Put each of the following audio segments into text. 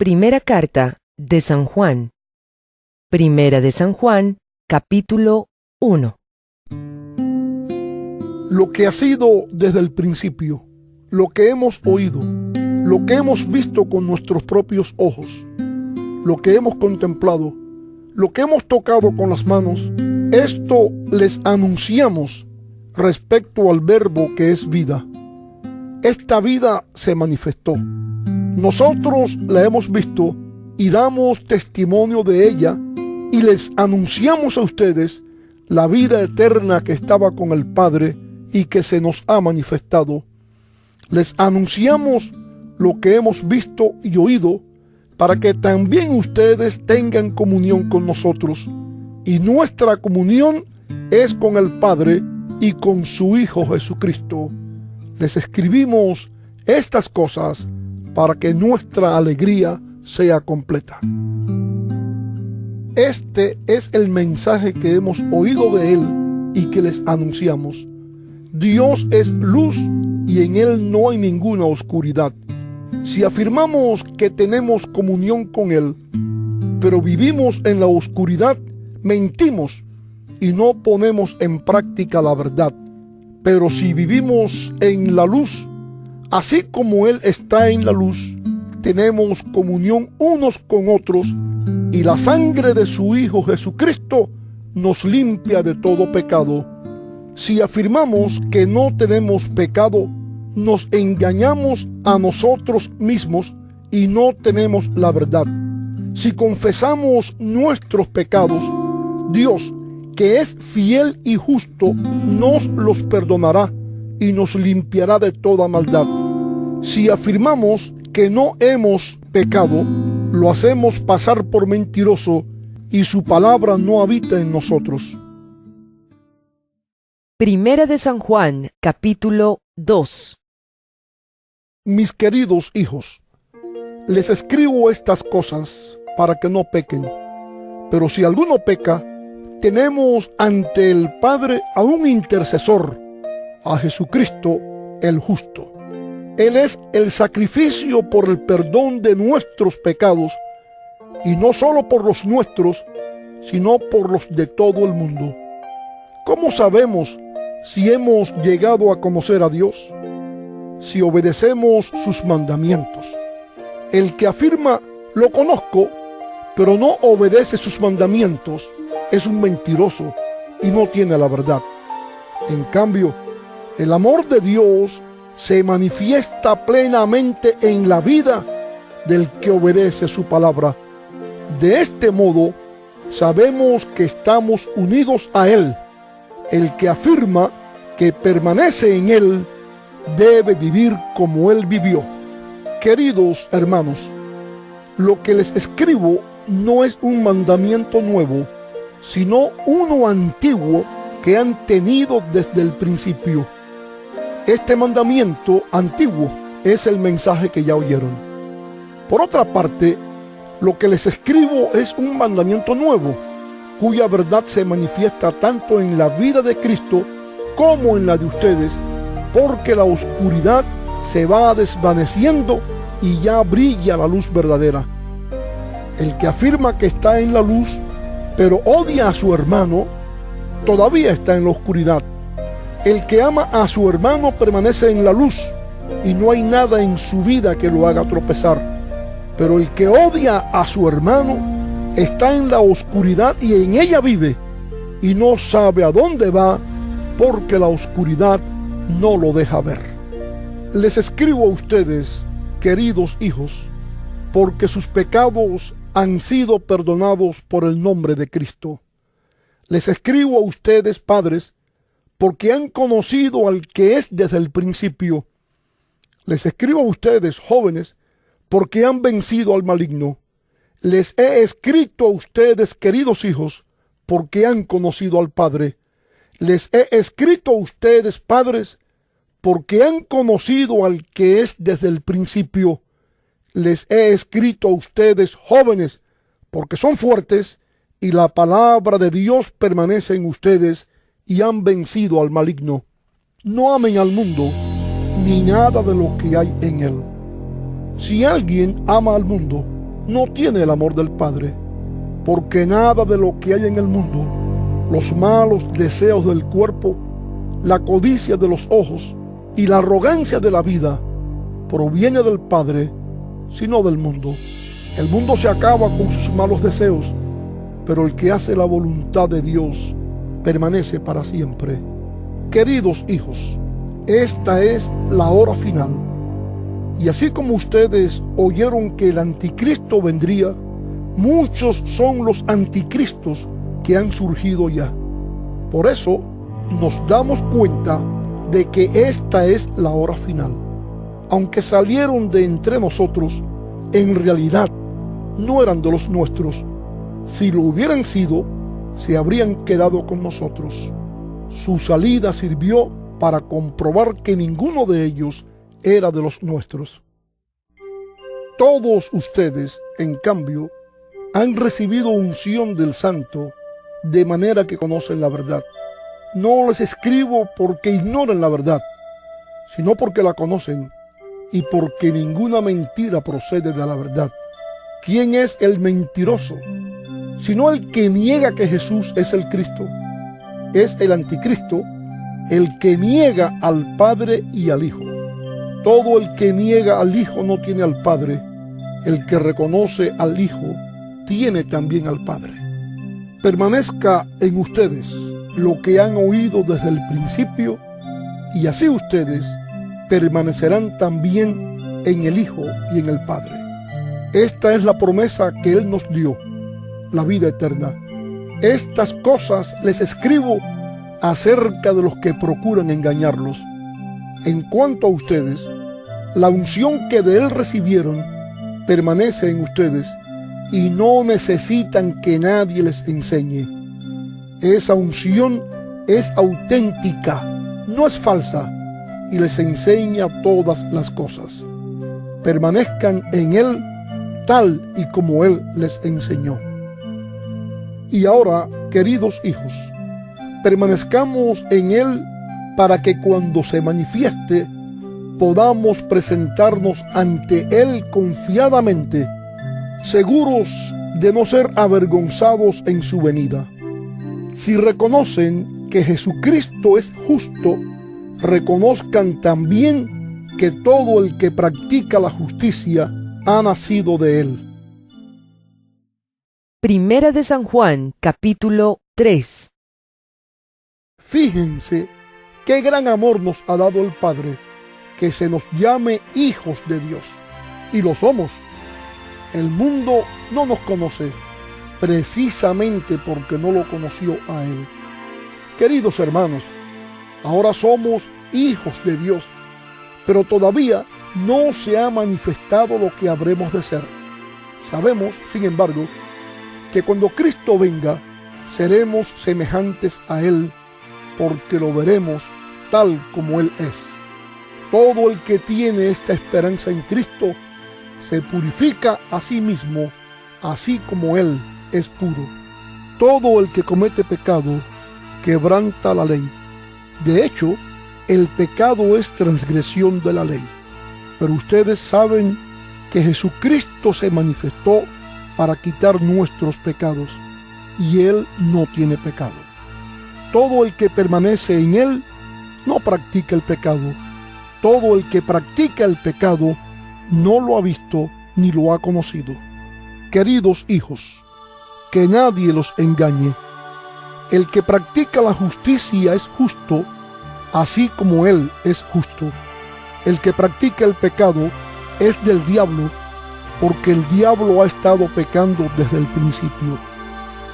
Primera carta de San Juan. Primera de San Juan, capítulo 1. Lo que ha sido desde el principio, lo que hemos oído, lo que hemos visto con nuestros propios ojos, lo que hemos contemplado, lo que hemos tocado con las manos, esto les anunciamos respecto al Verbo que es vida. Esta vida se manifestó. Nosotros la hemos visto y damos testimonio de ella y les anunciamos a ustedes la vida eterna que estaba con el Padre y que se nos ha manifestado. Les anunciamos lo que hemos visto y oído para que también ustedes tengan comunión con nosotros. Y nuestra comunión es con el Padre y con su Hijo Jesucristo. Les escribimos estas cosas para que nuestra alegría sea completa. Este es el mensaje que hemos oído de Él y que les anunciamos. Dios es luz y en Él no hay ninguna oscuridad. Si afirmamos que tenemos comunión con Él, pero vivimos en la oscuridad, mentimos y no ponemos en práctica la verdad. Pero si vivimos en la luz, así como Él está en la luz, tenemos comunión unos con otros y la sangre de su Hijo Jesucristo nos limpia de todo pecado. Si afirmamos que no tenemos pecado, nos engañamos a nosotros mismos y no tenemos la verdad. Si confesamos nuestros pecados, Dios, que es fiel y justo, nos los perdonará y nos limpiará de toda maldad. Si afirmamos que no hemos pecado, lo hacemos pasar por mentiroso y su palabra no habita en nosotros. Primera de San Juan, capítulo 2. Mis queridos hijos, les escribo estas cosas para que no pequen. Pero si alguno peca, tenemos ante el Padre a un intercesor, a Jesucristo el justo. Él es el sacrificio por el perdón de nuestros pecados, y no solo por los nuestros, sino por los de todo el mundo. ¿Cómo sabemos si hemos llegado a conocer a Dios? Si obedecemos sus mandamientos. El que afirma, lo conozco, pero no obedece sus mandamientos, es un mentiroso y no tiene la verdad. En cambio, el amor de Dios se manifiesta plenamente en la vida del que obedece su palabra. De este modo, sabemos que estamos unidos a Él. El que afirma que permanece en Él debe vivir como Él vivió. Queridos hermanos, lo que les escribo no es un mandamiento nuevo, sino uno antiguo que han tenido desde el principio. Este mandamiento antiguo es el mensaje que ya oyeron. Por otra parte, lo que les escribo es un mandamiento nuevo, cuya verdad se manifiesta tanto en la vida de Cristo como en la de ustedes, porque la oscuridad se va desvaneciendo y ya brilla la luz verdadera. El que afirma que está en la luz, pero odia a su hermano, todavía está en la oscuridad. El que ama a su hermano permanece en la luz, y no hay nada en su vida que lo haga tropezar. Pero el que odia a su hermano está en la oscuridad y en ella vive, y no sabe a dónde va, porque la oscuridad no lo deja ver. Les escribo a ustedes, queridos hijos, porque sus pecados han sido perdonados por el nombre de Cristo. Les escribo a ustedes, padres, porque han conocido al que es desde el principio. Les escribo a ustedes, jóvenes, porque han vencido al maligno. Les he escrito a ustedes, queridos hijos, porque han conocido al Padre. Les he escrito a ustedes, padres, porque han conocido al que es desde el principio. Les he escrito a ustedes, jóvenes, porque son fuertes y la palabra de Dios permanece en ustedes y han vencido al maligno. No amen al mundo, ni nada de lo que hay en él. Si alguien ama al mundo, no tiene el amor del Padre, porque nada de lo que hay en el mundo, los malos deseos del cuerpo, la codicia de los ojos y la arrogancia de la vida, proviene del Padre, sino del mundo. El mundo se acaba con sus malos deseos, pero el que hace la voluntad de Dios permanece para siempre. Queridos hijos, esta es la hora final. Y así como ustedes oyeron que el anticristo vendría, muchos son los anticristos que han surgido ya. Por eso nos damos cuenta de que esta es la hora final. Aunque salieron de entre nosotros, en realidad no eran de los nuestros. Si lo hubieran sido, se habrían quedado con nosotros. Su salida sirvió para comprobar que ninguno de ellos era de los nuestros. Todos ustedes, en cambio, han recibido unción del Santo, de manera que conocen la verdad. No les escribo porque ignoren la verdad, sino porque la conocen y porque ninguna mentira procede de la verdad. ¿Quién es el mentiroso? Sino el que niega que Jesús es el Cristo. Es el anticristo, el que niega al Padre y al Hijo. Todo el que niega al Hijo no tiene al Padre. El que reconoce al Hijo tiene también al Padre. Permanezca en ustedes lo que han oído desde el principio, y así ustedes permanecerán también en el Hijo y en el Padre. Esta es la promesa que Él nos dio, la vida eterna. Estas cosas les escribo acerca de los que procuran engañarlos. En cuanto a ustedes, la unción que de Él recibieron permanece en ustedes y no necesitan que nadie les enseñe. Esa unción es auténtica, no es falsa, y les enseña todas las cosas. Permanezcan en Él tal y como Él les enseñó. Y ahora, queridos hijos, permanezcamos en Él para que cuando se manifieste podamos presentarnos ante Él confiadamente, seguros de no ser avergonzados en su venida. Si reconocen que Jesucristo es justo, reconozcan también que todo el que practica la justicia ha nacido de Él. Primera de San Juan, capítulo 3. Fíjense qué gran amor nos ha dado el Padre, que se nos llame hijos de Dios, y lo somos. El mundo no nos conoce, precisamente porque no lo conoció a Él. Queridos hermanos, ahora somos hijos de Dios, pero todavía no se ha manifestado lo que habremos de ser. Sabemos, sin embargo, que cuando Cristo venga, seremos semejantes a Él, porque lo veremos tal como Él es. Todo el que tiene esta esperanza en Cristo se purifica a sí mismo, así como Él es puro. Todo el que comete pecado quebranta la ley. De hecho, el pecado es transgresión de la ley. Pero ustedes saben que Jesucristo se manifestó para quitar nuestros pecados, y Él no tiene pecado. Todo el que permanece en Él no practica el pecado. Todo el que practica el pecado no lo ha visto ni lo ha conocido. Queridos hijos, que nadie los engañe. El que practica la justicia es justo, así como Él es justo. El que practica el pecado es del diablo, porque el diablo ha estado pecando desde el principio.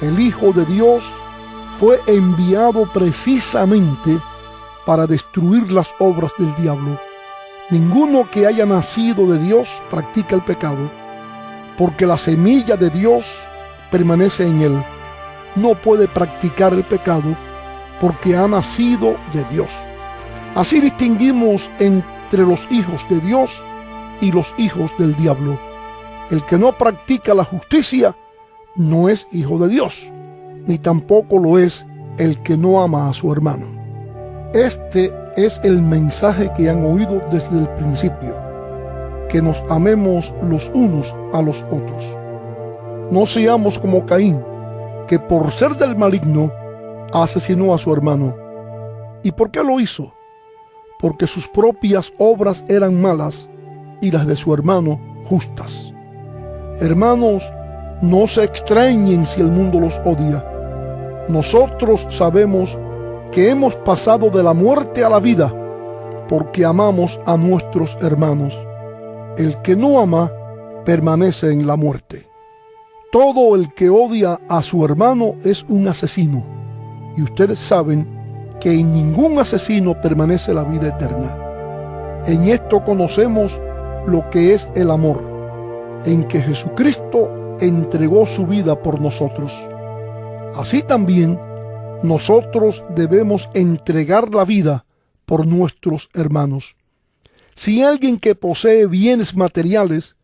El Hijo de Dios fue enviado precisamente para destruir las obras del diablo. Ninguno que haya nacido de Dios practica el pecado, porque la semilla de Dios permanece en él. No puede practicar el pecado porque ha nacido de Dios. Así distinguimos entre los hijos de Dios y los hijos del diablo. El que no practica la justicia no es hijo de Dios, ni tampoco lo es el que no ama a su hermano. Este es el mensaje que han oído desde el principio. que nos amemos los unos a los otros. No seamos como Caín, que por ser del maligno asesinó a su hermano. ¿Y por qué lo hizo? Porque sus propias obras eran malas y las de su hermano justas. Hermanos, no se extrañen si el mundo los odia. Nosotros sabemos que hemos pasado de la muerte a la vida porque amamos a nuestros hermanos. El que no ama permanece en la muerte. Todo el que odia a su hermano es un asesino, y ustedes saben que en ningún asesino permanece la vida eterna. En esto conocemos lo que es el amor, en que Jesucristo entregó su vida por nosotros. Así también nosotros debemos entregar la vida por nuestros hermanos. Si alguien que posee bienes materiales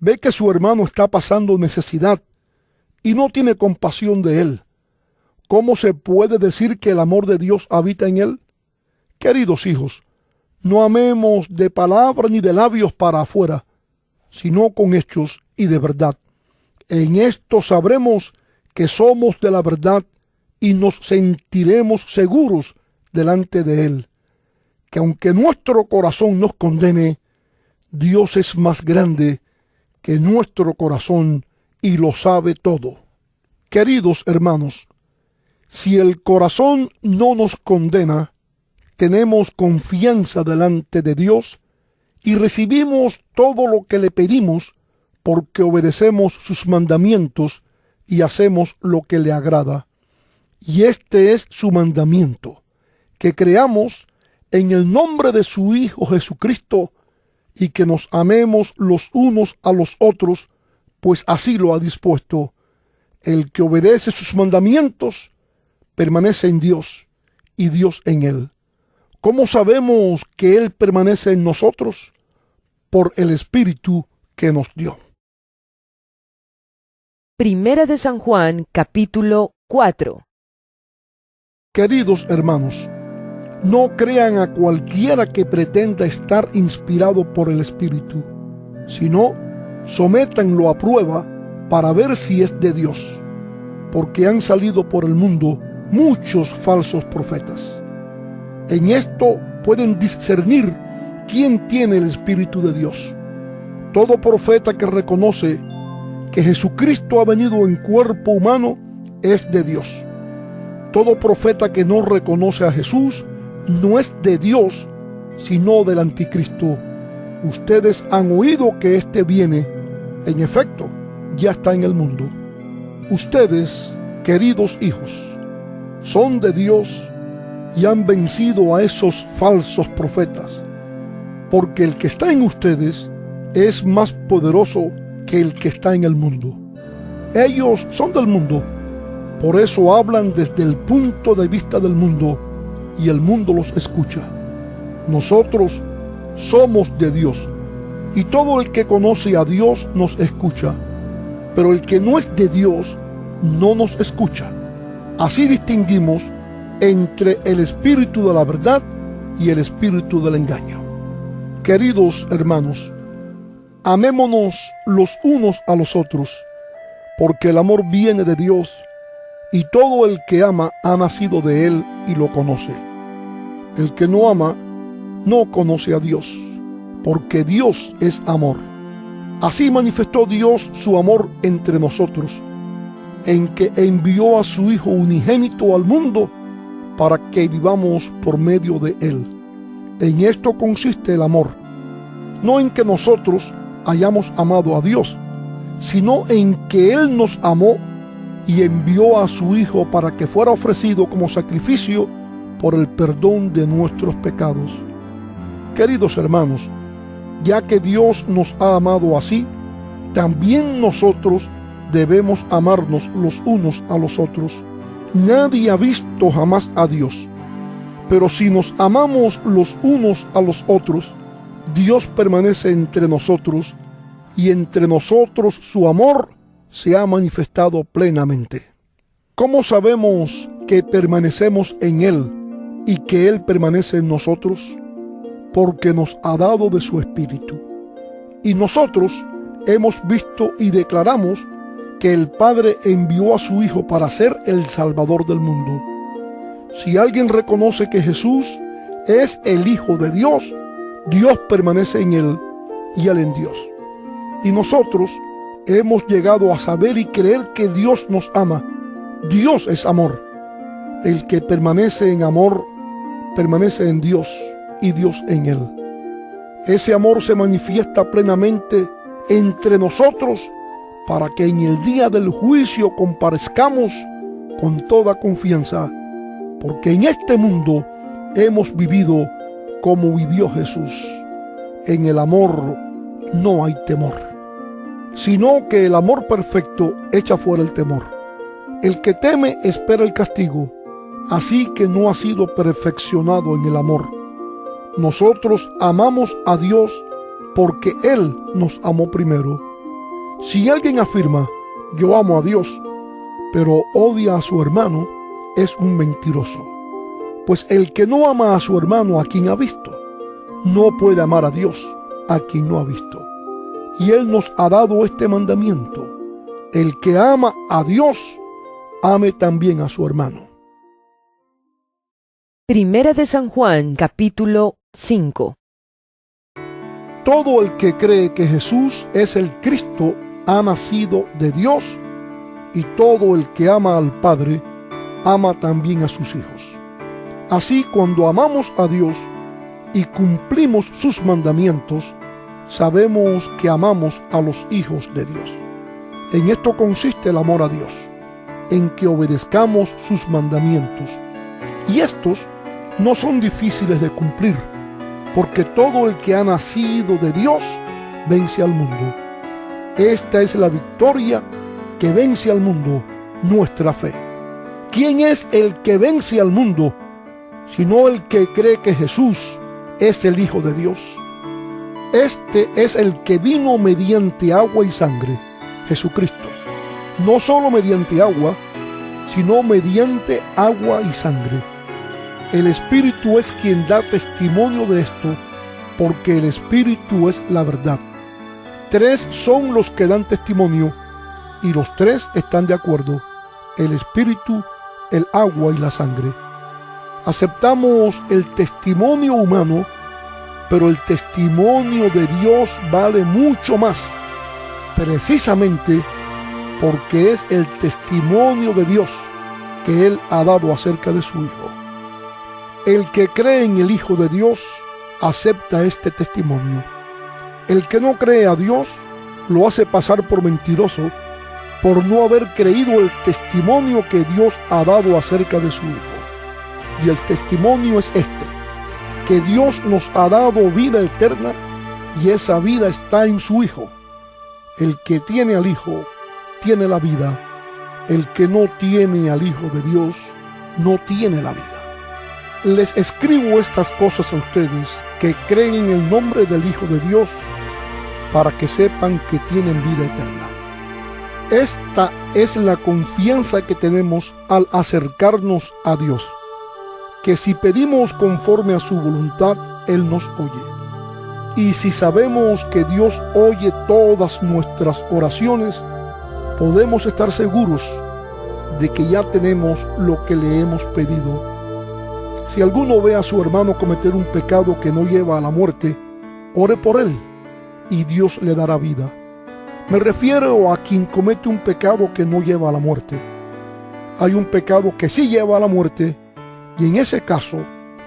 ve que su hermano está pasando necesidad y no tiene compasión de él, ¿cómo se puede decir que el amor de Dios habita en él? Queridos hijos, no amemos de palabra ni de labios para afuera, sino con hechos y de verdad. En esto sabremos que somos de la verdad y nos sentiremos seguros delante de Él, que aunque nuestro corazón nos condene, Dios es más grande que nuestro corazón y lo sabe todo. Queridos hermanos, si el corazón no nos condena, tenemos confianza delante de Dios y recibimos todo lo que le pedimos porque obedecemos sus mandamientos y hacemos lo que le agrada. Y este es su mandamiento, que creamos en el nombre de su Hijo Jesucristo y que nos amemos los unos a los otros, pues así lo ha dispuesto. El que obedece sus mandamientos permanece en Dios y Dios en él. ¿Cómo sabemos que Él permanece en nosotros? Por el Espíritu que nos dio. Primera de San Juan, capítulo 4. Queridos hermanos, no crean a cualquiera que pretenda estar inspirado por el Espíritu, sino sométanlo a prueba para ver si es de Dios, porque han salido por el mundo muchos falsos profetas. En esto pueden discernir quién tiene el Espíritu de Dios. Todo profeta que reconoce que Jesucristo ha venido en cuerpo humano es de Dios. Todo profeta que no reconoce a Jesús no es de Dios, sino del anticristo. Ustedes han oído que éste viene. En efecto, ya está en el mundo. Ustedes, queridos hijos, son de Dios y han vencido a esos falsos profetas, porque el que está en ustedes es más poderoso que el que está en el mundo. Ellos son del mundo, por eso hablan desde el punto de vista del mundo y el mundo los escucha. Nosotros somos de Dios y todo el que conoce a Dios nos escucha, pero el que no es de Dios no nos escucha. Así distinguimos entre el espíritu de la verdad y el espíritu del engaño. Queridos hermanos, amémonos los unos a los otros, porque el amor viene de Dios, y todo el que ama ha nacido de Él y lo conoce. El que no ama no conoce a Dios, porque Dios es amor. Así manifestó Dios su amor entre nosotros, en que envió a su Hijo unigénito al mundo para que vivamos por medio de Él. En esto consiste el amor, no en que nosotros hayamos amado a Dios, sino en que Él nos amó y envió a su Hijo para que fuera ofrecido como sacrificio por el perdón de nuestros pecados. Queridos hermanos, ya que Dios nos ha amado así, también nosotros debemos amarnos los unos a los otros. Nadie ha visto jamás a Dios, pero si nos amamos los unos a los otros, Dios permanece entre nosotros y entre nosotros su amor se ha manifestado plenamente. ¿Cómo sabemos que permanecemos en Él y que Él permanece en nosotros? Porque nos ha dado de su Espíritu. Y nosotros hemos visto y declaramos que el Padre envió a su Hijo para ser el Salvador del mundo. Si alguien reconoce que Jesús es el Hijo de Dios, Dios permanece en él y él en Dios. Y nosotros hemos llegado a saber y creer que Dios nos ama. Dios es amor. El que permanece en amor, permanece en Dios y Dios en él. Ese amor se manifiesta plenamente entre nosotros para que en el día del juicio comparezcamos con toda confianza, porque en este mundo hemos vivido como vivió Jesús. En el amor no hay temor, sino que el amor perfecto echa fuera el temor. El que teme espera el castigo, así que no ha sido perfeccionado en el amor. Nosotros amamos a Dios porque Él nos amó primero. Si alguien afirma, yo amo a Dios, pero odia a su hermano, es un mentiroso. Pues el que no ama a su hermano a quien ha visto, no puede amar a Dios a quien no ha visto. Y Él nos ha dado este mandamiento: el que ama a Dios, ame también a su hermano. Primera de San Juan, capítulo 5. Todo el que cree que Jesús es el Cristo ha nacido de Dios, y todo el que ama al Padre ama también a sus hijos. Así, cuando amamos a Dios y cumplimos sus mandamientos, sabemos que amamos a los hijos de Dios. En esto consiste el amor a Dios, en que obedezcamos sus mandamientos. Y estos no son difíciles de cumplir, porque todo el que ha nacido de Dios vence al mundo. Esta es la victoria que vence al mundo, nuestra fe. ¿Quién es el que vence al mundo, sino el que cree que Jesús es el Hijo de Dios? Este es el que vino mediante agua y sangre, Jesucristo. No solo mediante agua, sino mediante agua y sangre. El Espíritu es quien da testimonio de esto, porque el Espíritu es la verdad. 3 son los que dan testimonio, y los 3 están de acuerdo: el Espíritu, el agua y la sangre. Aceptamos el testimonio humano, pero el testimonio de Dios vale mucho más, precisamente porque es el testimonio de Dios que Él ha dado acerca de su Hijo. El que cree en el Hijo de Dios acepta este testimonio. El que no cree a Dios lo hace pasar por mentiroso, por no haber creído el testimonio que Dios ha dado acerca de su Hijo. Y el testimonio es este: que Dios nos ha dado vida eterna, y esa vida está en su Hijo. El que tiene al Hijo tiene la vida. El que no tiene al Hijo de Dios no tiene la vida. Les escribo estas cosas a ustedes que creen en el nombre del Hijo de Dios, para que sepan que tienen vida eterna. Esta es la confianza que tenemos al acercarnos a Dios, que si pedimos conforme a su voluntad, Él nos oye. Y si sabemos que Dios oye todas nuestras oraciones, podemos estar seguros de que ya tenemos lo que le hemos pedido. Si alguno ve a su hermano cometer un pecado que no lleva a la muerte, ore por él, y Dios le dará vida. Me refiero a quien comete un pecado que no lleva a la muerte. Hay un pecado que sí lleva a la muerte, y en ese caso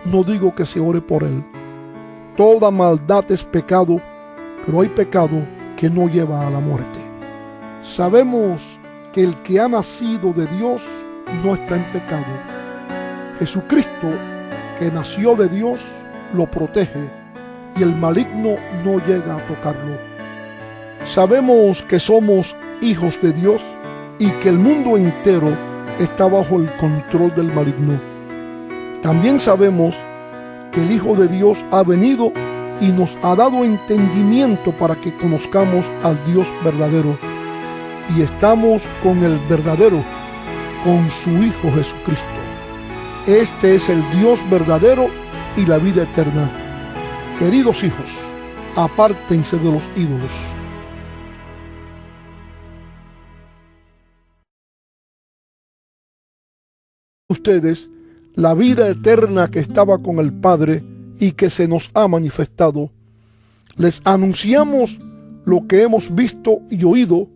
no digo que se ore por él. Toda maldad es pecado, pero hay pecado que no lleva a la muerte. Sabemos que el que ha nacido de Dios no está en pecado. Jesucristo, que nació de Dios, lo protege, y el maligno no llega a tocarlo. Sabemos que somos hijos de Dios y que el mundo entero está bajo el control del maligno. También sabemos que el Hijo de Dios ha venido y nos ha dado entendimiento para que conozcamos al Dios verdadero, y estamos con el verdadero, con su Hijo Jesucristo. Este es el Dios verdadero y la vida eterna. Queridos hijos, apártense de los ídolos. Ustedes la vida eterna que estaba con el Padre y que se nos ha manifestado. Les anunciamos lo que hemos visto y oído,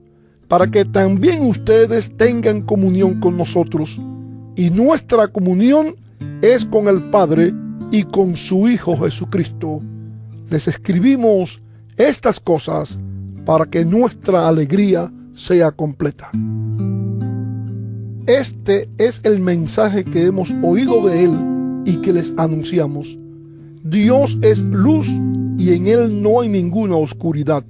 para que también ustedes tengan comunión con nosotros. Y nuestra comunión es con el Padre y con su Hijo Jesucristo. Les escribimos estas cosas para que nuestra alegría sea completa. Este es el mensaje que hemos oído de Él y que les anunciamos. Dios es luz y en Él no hay ninguna oscuridad.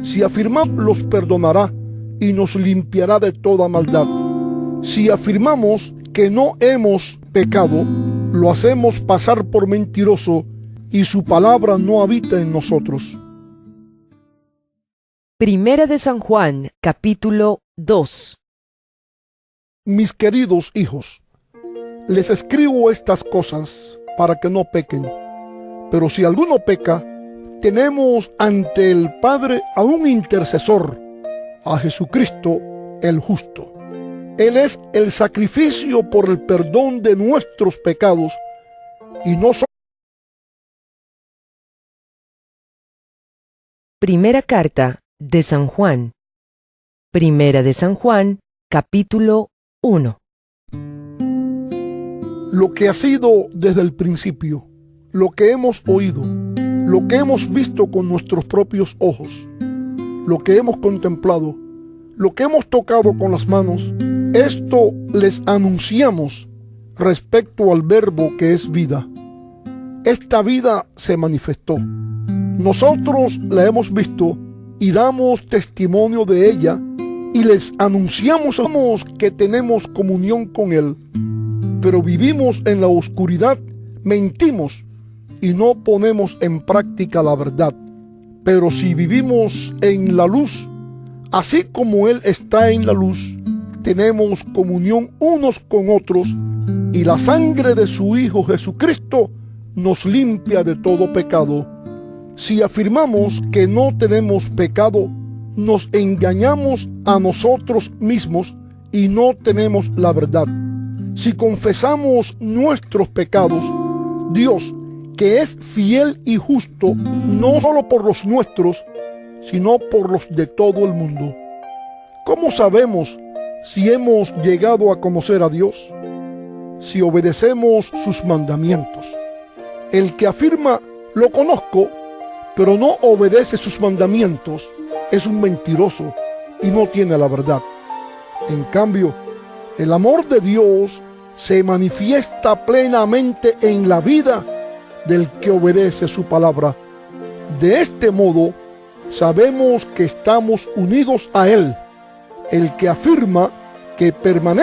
Si afirmamos, los perdonará y nos limpiará de toda maldad. Si afirmamos que no hemos pecado, lo hacemos pasar por mentiroso y su palabra no habita en nosotros. Primera de San Juan, capítulo 2. Mis queridos hijos, les escribo estas cosas para que no pequen. Pero si alguno peca, tenemos ante el Padre a un intercesor, a Jesucristo el justo. Él es el sacrificio por el perdón de nuestros pecados, y no solo. Primera carta de San Juan. Primera de San Juan, capítulo 1. Lo que ha sido desde el principio, lo que hemos oído, lo que hemos visto con nuestros propios ojos, lo que hemos contemplado, lo que hemos tocado con las manos, esto les anunciamos respecto al Verbo que es vida. Esta vida se manifestó. Nosotros la hemos visto y damos testimonio de ella, y les anunciamos que tenemos comunión con Él. Pero vivimos en la oscuridad, mentimos y no ponemos en práctica la verdad. Pero si vivimos en la luz, así como Él está en la luz, tenemos comunión unos con otros, y la sangre de su Hijo Jesucristo nos limpia de todo pecado. Si afirmamos que no tenemos pecado, nos engañamos a nosotros mismos y no tenemos la verdad. Si confesamos nuestros pecados, Dios, que es fiel y justo, no solo por los nuestros, sino por los de todo el mundo. ¿Cómo sabemos si hemos llegado a conocer a Dios? Si obedecemos sus mandamientos. El que afirma, lo conozco, pero no obedece sus mandamientos, es un mentiroso y no tiene la verdad. En cambio, el amor de Dios se manifiesta plenamente en la vida del que obedece su palabra. De este modo, sabemos que estamos unidos a Él. El que afirma que permanece